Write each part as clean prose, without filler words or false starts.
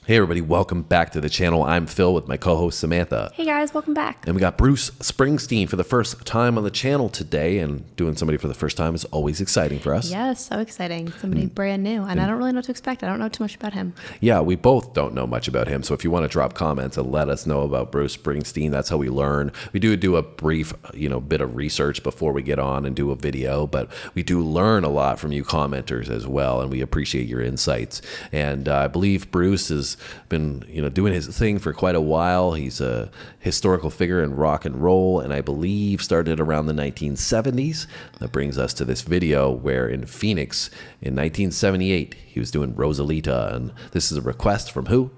Hey everybody, welcome back to the channel. I'm Phil with my co-host Samantha. Hey guys, welcome back. And we got Bruce Springsteen for the first time on the channel today, and doing somebody for the first time is always exciting for us. Yes, so exciting. Somebody brand new, and I don't really know what to expect. I don't know too much about him. Yeah, we both don't know much about him, so if you want to drop comments and let us know about Bruce Springsteen, that's how we learn. We do a brief, bit of research before we get on and do a video, but we do learn a lot from you commenters as well, and we appreciate your insights. And I believe Bruce has been doing his thing for quite a while. He's a historical figure in rock and roll, and I believe started around the 1970s. That brings us to this video where in Phoenix in 1978 he was doing Rosalita, and this is a request from who?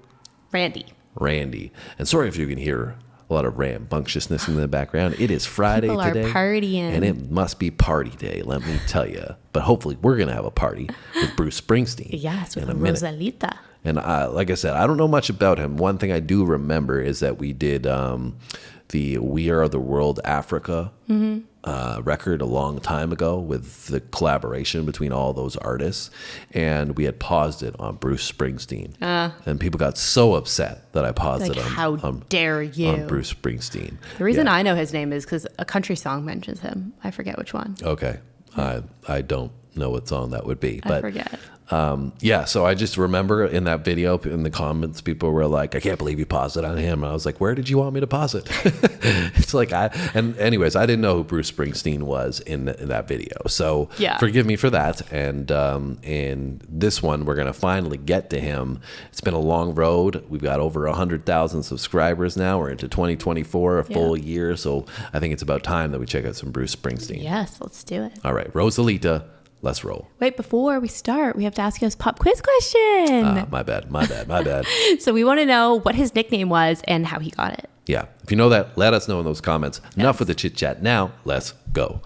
Randy. And sorry if you can hear a lot of rambunctiousness in the background. It is Friday People today, are partying, and it must be party day, let me tell you. But hopefully we're gonna have a party with Bruce Springsteen. Yes, with in a minute. Rosalita. And like I said, I don't know much about him. One thing I do remember is that we did the We Are the World Africa record a long time ago with the collaboration between all those artists. And we had paused it on Bruce Springsteen. And people got so upset that I paused it on, how dare you? on Bruce Springsteen. The reason I know his name is because a country song mentions him. I forget which one. Okay. I don't know what song that would be. I forget. So I just remember in that video, in the comments, people were like, I can't believe you paused it on him. And I was like, where did you want me to pause it? It's like, anyways, I didn't know who Bruce Springsteen was in that video. So forgive me for that. And in this one, we're going to finally get to him. It's been a long road. We've got over 100,000 subscribers now. We're into 2024, a full year. So I think it's about time that we check out some Bruce Springsteen. Yes, let's do it. All right, Rosalita. Let's roll. Wait, before we start, we have to ask you this pop quiz question. My bad. So we want to know what his nickname was and how he got it. Yeah. If you know that, let us know in those comments. Yes. Enough with the chit chat. Now, let's go.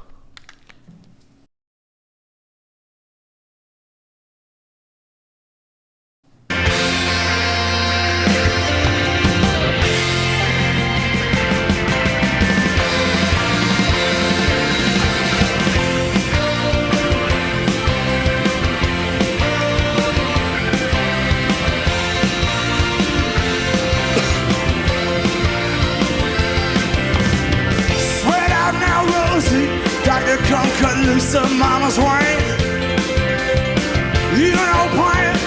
Come cut loose of mama's wing. You know playing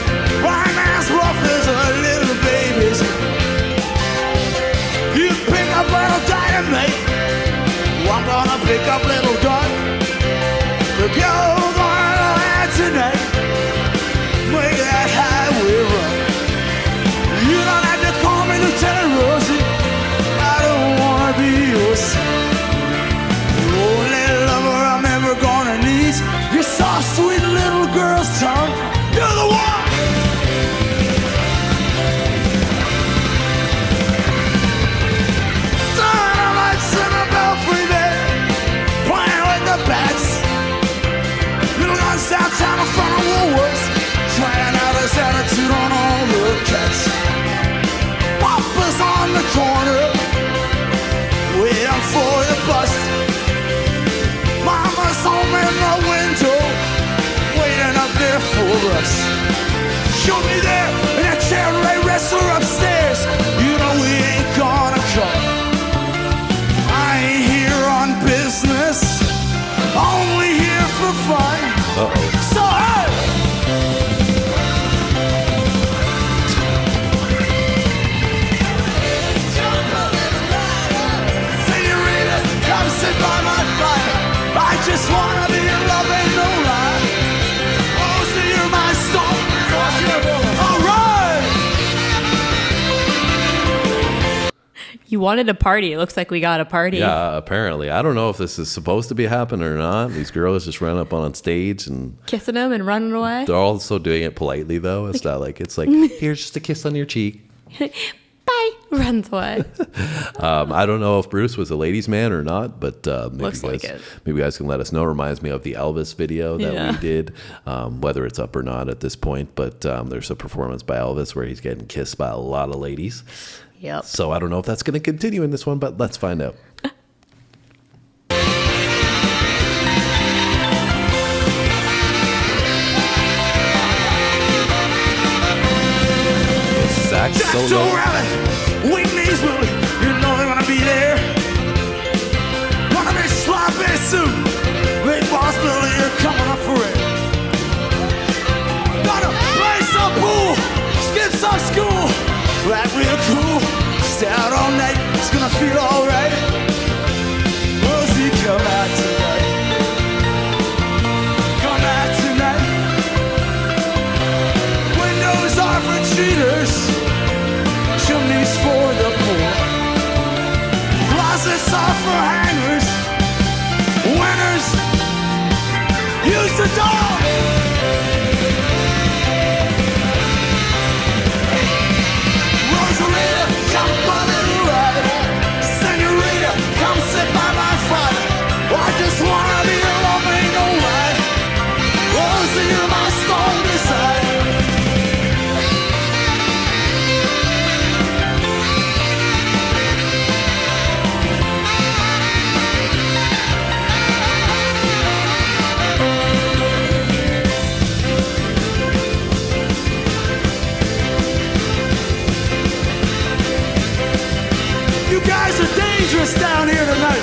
blind man's rough as a little baby's. You pick up little dynamite. Well, I'm gonna pick up little gun. The girls on the land tonight. Make that highway run. You don't have to call me Lieutenant Rosie. I don't wanna be your son. Gonna need your soft, sweet little girl's tongue. You're the one. Dynamites in a belfry bed, playing with the bats. Little guns downtown in front of Woolworths, trying out his attitude on all the cats. Papa's on the corner, waiting for the bus. Mama's home in the window, waiting up there for us. She'll be there in that Chevrolet wrestler upstairs. You know we ain't gonna come. I ain't here on business, only here for fun. So hey! Senorita, come sit by my fire. I just wanna be in love and no lie. Oh, so you're my storm. All right. You wanted a party. It looks like we got a party. Yeah, apparently. I don't know if this is supposed to be happening or not. These girls just run up on stage and kissing him and running away. They're also doing it politely though. It's not like it's like, here's just a kiss on your cheek. Bye. Runs away. I don't know if Bruce was a ladies' man or not, but maybe you guys can let us know. Reminds me of the Elvis video that we did, whether it's up or not at this point. But there's a performance by Elvis where he's getting kissed by a lot of ladies. Yep. So I don't know if that's going to continue in this one, but let's find out. sax Jack Joe solo. Rabbit, weak knees, Willie, you know they're gonna be there. Gonna be sloppy soup, big boss Billy, you're coming up for it. Gonna play some pool, skip some school, act real cool, stay out all night, it's gonna feel alright. Rosie, come out tonight. Come out tonight. Windows are for cheaters, chimneys for the poor. Closets are for hangers, winners use the door. Rosalita, come a little ride. Senorita, come sit by my fire. I just wanna be alone, ain't no right. Rosie, you're my strong desire. You guys are dangerous down here tonight.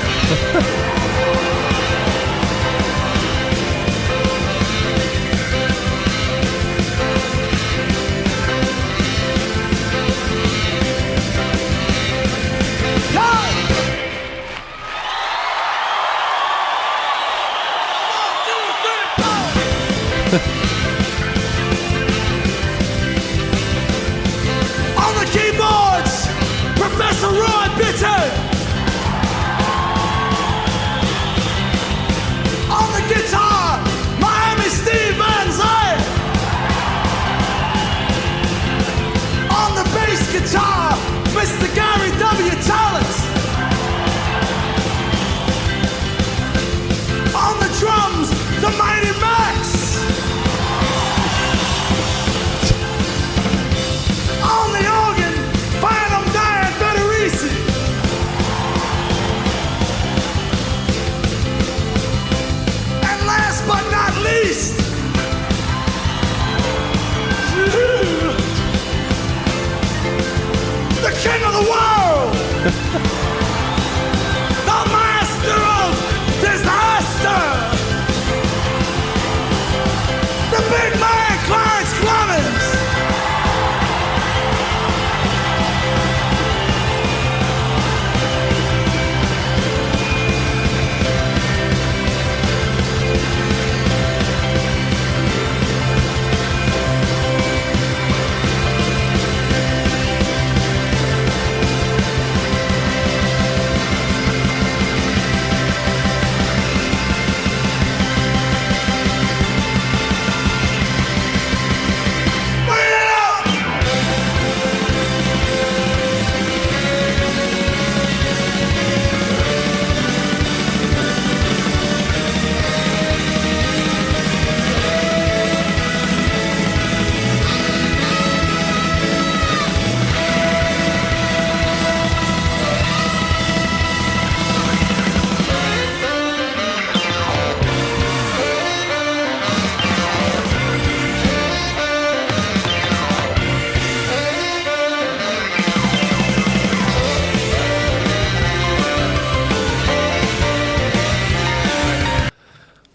On the keyboards, Professor Roy Bitter. On the guitar, Miami Steve Van Zandt. On the bass guitar, Mr. Gary W. Talent. On the drums, the Mighty Max. On the organ, Phantom Diane Federici. And last but not least, the king of the world, the master of disaster, the big man Clarence Clemens.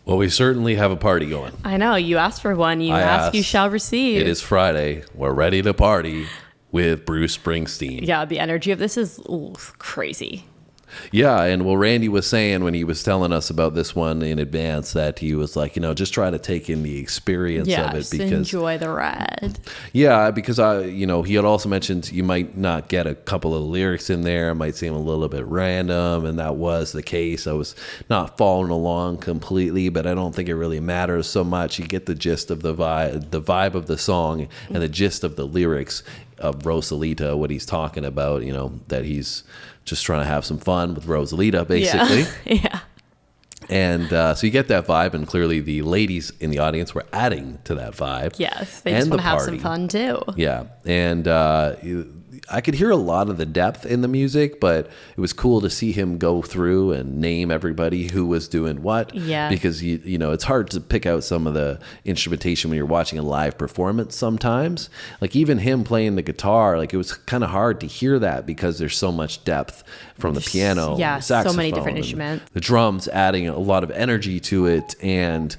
Well, we certainly have a party going. I know. You asked for one. You I ask, you asked. shall receive. It is Friday. We're ready to party with Bruce Springsteen. Yeah, the energy of this is crazy. Yeah, and well, Randy was saying when he was telling us about this one in advance that he was like, just try to take in the experience Yeah, of it just because enjoy the ride. yeah, because he had also mentioned you might not get a couple of lyrics in there, it might seem a little bit random, and that was the case. I was not following along completely, but I don't think it really matters so much. You get the gist of the vibe of the song and the gist of the lyrics of Rosalita, what he's talking about, that he's just trying to have some fun with Rosalita, basically. Yeah. And so you get that vibe, and clearly the ladies in the audience were adding to that vibe. Yes, they just want to have some fun too. Yeah, and I could hear a lot of the depth in the music, but it was cool to see him go through and name everybody who was doing what. Yeah. Because you know, it's hard to pick out some of the instrumentation when you're watching a live performance sometimes. Like even him playing the guitar, like it was kind of hard to hear that because there's so much depth from the piano, Yeah, the so many saxophone, different and instruments. the drums adding a lot of energy to it. And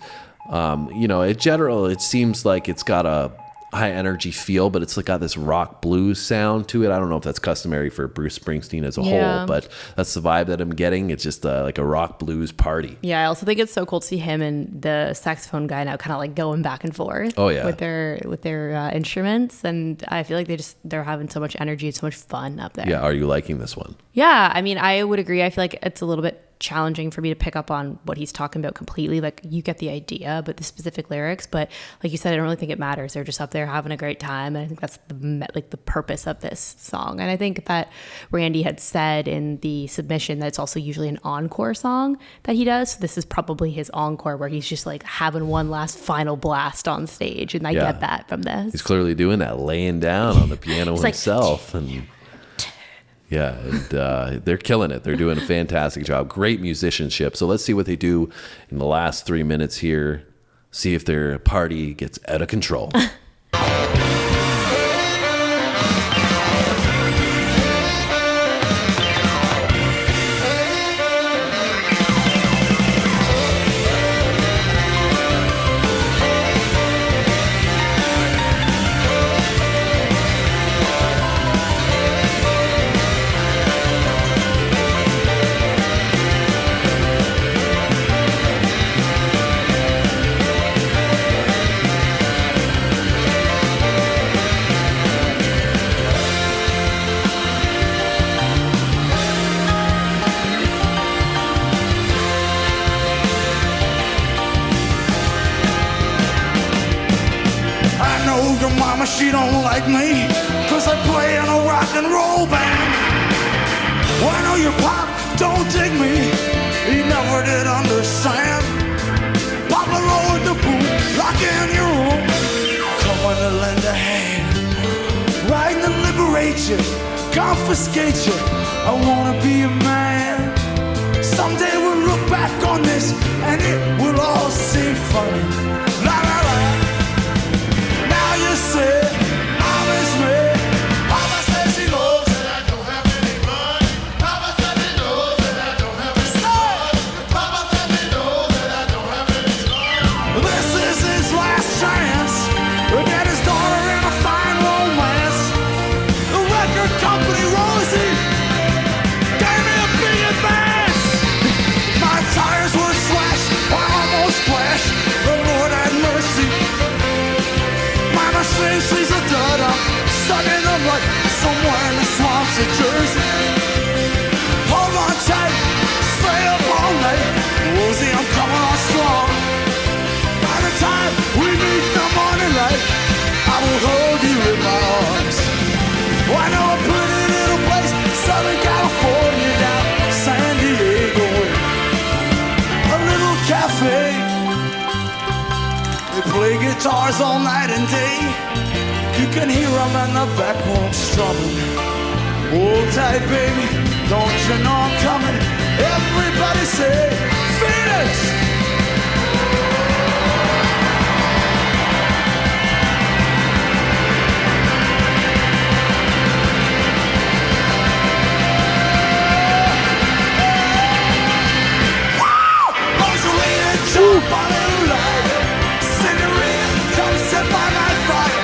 you know, in general, it seems like it's got a high energy feel, but it's like got this rock blues sound to it. I don't know if that's customary for Bruce Springsteen as a Yeah. whole, but that's the vibe that I'm getting. It's just like a rock blues party. Yeah, I also think it's so cool to see him and the saxophone guy now kind of like going back and forth. Oh, yeah. with their instruments, and I feel like they're having so much energy and so much fun up there. Yeah, are you liking this one? Yeah, I mean, I would agree. I feel like it's a little bit challenging for me to pick up on what he's talking about completely. Like you get the idea, but the specific lyrics. But like you said, I don't really think it matters. They're just up there having a great time, and I think that's the purpose of this song. And I think that Randy had said in the submission that it's also usually an encore song that he does. So this is probably his encore where he's just like having one last final blast on stage, and I Yeah. get that from this. He's clearly doing that, laying down on the piano He's like, himself. And yeah, and they're killing it. They're doing a fantastic job. Great musicianship. So let's see what they do in the last 3 minutes here. See if their party gets out of control. I know your mama, she don't like me, 'cause I play in a rock and roll band. Well, I know your pop don't dig me, he never did understand. Papa rolled the boot, lock in your room, coming to lend a hand, riding to liberate you, confiscate you. I wanna be a man. Someday we'll look back on this and it will all seem funny. La la la. Now you say I was me. Mama says she knows that I don't have any money. Papa said he knows that I don't have any money. Papa said he knows that I don't have any money. This is his last chance to get his daughter in a fine romance. The record company, Rosie, gave me a big advance. My tires were slashed, I almost crashed. The Lord had mercy. Mama says she's a dud. I'm stuck in the mud somewhere in the swamps of Jersey. Hold on tight, stay up all night. Rosie, I'm coming on strong. By the time we meet the morning light, I will hold you in my arms. Oh, I know a pretty little place, Southern California down San Diego way. A little cafe. They play guitars all night and day. You can hear them in the back room strumming. Hold tight, baby, don't you know I'm coming? Everybody say, Phoenix! Rosalita, jump on a light. Senorita, come sit by my fire.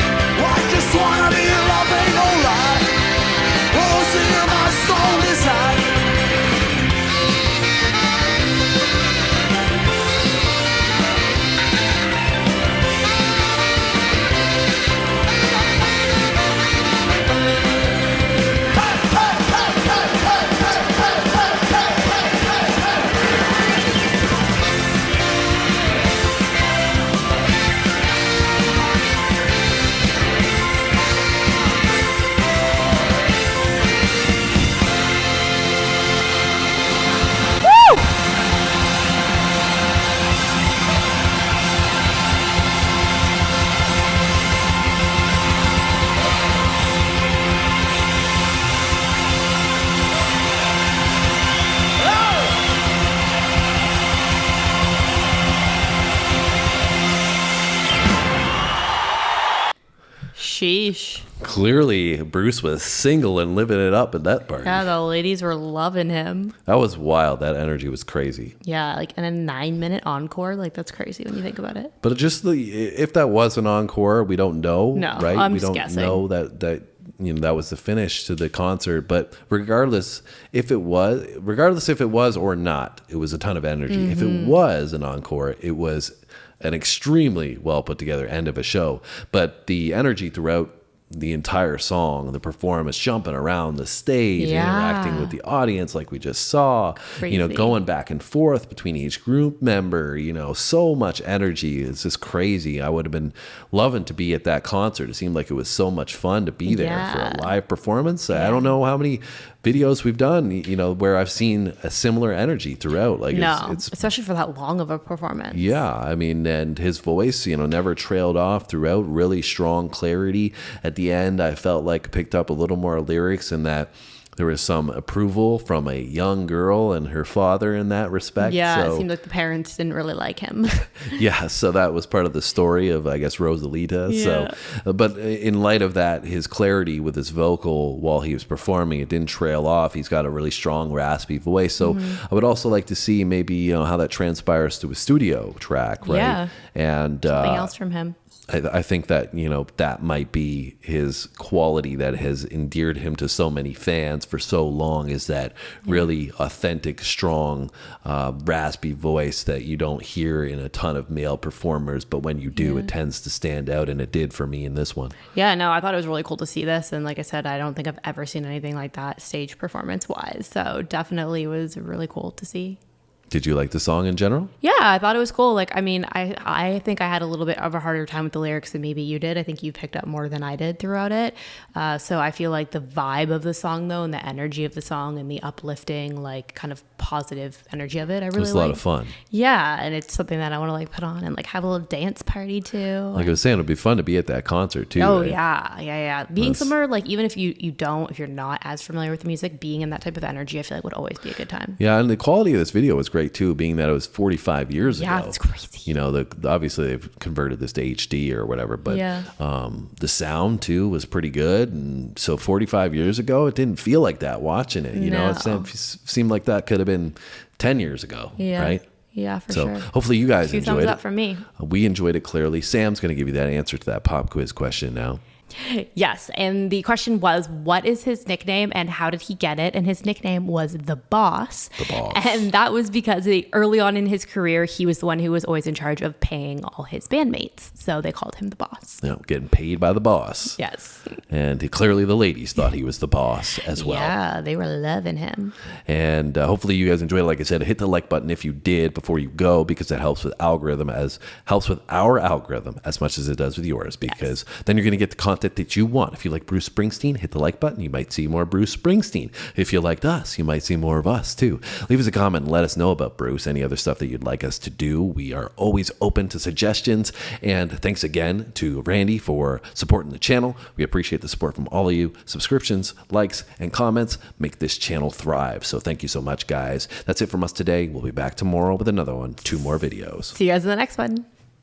I just wanna be loving, no lie. Rosie, you're my soul desire. Sheesh. Clearly, Bruce was single and living it up at that party. Yeah, the ladies were loving him. That was wild. That energy was crazy. Yeah, like in a 9-minute encore, like that's crazy when you think about it. But just if that was an encore, we don't know. No, right? I'm We just don't guessing. know that that was the finish to the concert. But regardless if it was or not, it was a ton of energy. If it was an encore, it was an extremely well put together end of a show. But the energy throughout the entire song, the performance, jumping around the stage, interacting with the audience like we just saw, Crazy. going back and forth between each group member, so much energy. It's just crazy. I would have been loving to be at that concert. It seemed like it was so much fun to be there for a live performance. I don't know how many videos we've done, where I've seen a similar energy throughout. Like it's especially for that long of a performance. yeah, I mean, and his voice, never trailed off throughout. Really strong clarity. At the end, I felt like picked up a little more lyrics, and that there was some approval from a young girl and her father in that respect. Yeah, so, it seemed like the parents didn't really like him. yeah, so that was part of the story of, I guess, Rosalita. Yeah. So, but in light of that, his clarity with his vocal while he was performing, it didn't trail off. He's got a really strong, raspy voice. So I would also like to see maybe how that transpires to a studio track, right? Yeah. And Something else from him. I think that, that might be his quality that has endeared him to so many fans for so long, is that really authentic, strong, raspy voice that you don't hear in a ton of male performers. But when you do, it tends to stand out. And it did for me in this one. Yeah, no, I thought it was really cool to see this. And like I said, I don't think I've ever seen anything like that stage performance wise. So definitely was really cool to see. Did you like the song in general? Yeah, I thought it was cool. Like, I mean, I think I had a little bit of a harder time with the lyrics than maybe you did. I think you picked up more than I did throughout it. So I feel like the vibe of the song, though, and the energy of the song and the uplifting, like, kind of positive energy of it, I really liked. It was a lot of fun. Yeah, and it's something that I want to, like, put on and, like, have a little dance party, too. Like I was saying, it would be fun to be at that concert, too. Oh, right? yeah. Being somewhere, like, even if if you're not as familiar with the music, being in that type of energy, I feel like would always be a good time. Yeah, and the quality of this video was great, too, being that it was 45 years ago. Yeah, it's crazy. Obviously they've converted this to HD or whatever, but Yeah. the sound too was pretty good. And so 45 years ago, it didn't feel like that watching it. It seemed like that could have been 10 years ago, Yeah. right? Yeah, for So sure. hopefully you guys 2 enjoyed thumbs it. up from me. We enjoyed it clearly. Sam's going to give you that answer to that pop quiz question now. Yes, and the question was, what is his nickname and how did he get it? And his nickname was The Boss. The Boss. And that was because early on in his career, he was the one who was always in charge of paying all his bandmates. So they called him The Boss. Getting paid by the boss. Yes. And clearly the ladies thought he was the boss as well. Yeah, they were loving him. And hopefully you guys enjoyed it. Like I said, hit the like button if you did before you go, because it helps with our algorithm as much as it does with yours, because then you're going to get the content that you want. If you like Bruce Springsteen, hit the like button. You might see more Bruce Springsteen. If you liked us, you might see more of us too. Leave us a comment and let us know about Bruce, any other stuff that you'd like us to do. We are always open to suggestions. And thanks again to Randy for supporting the channel. We appreciate the support from all of you. Subscriptions, likes, and comments make this channel thrive. So thank you so much, guys. That's it from us today. We'll be back tomorrow with another one, 2 more videos. See you guys in the next one.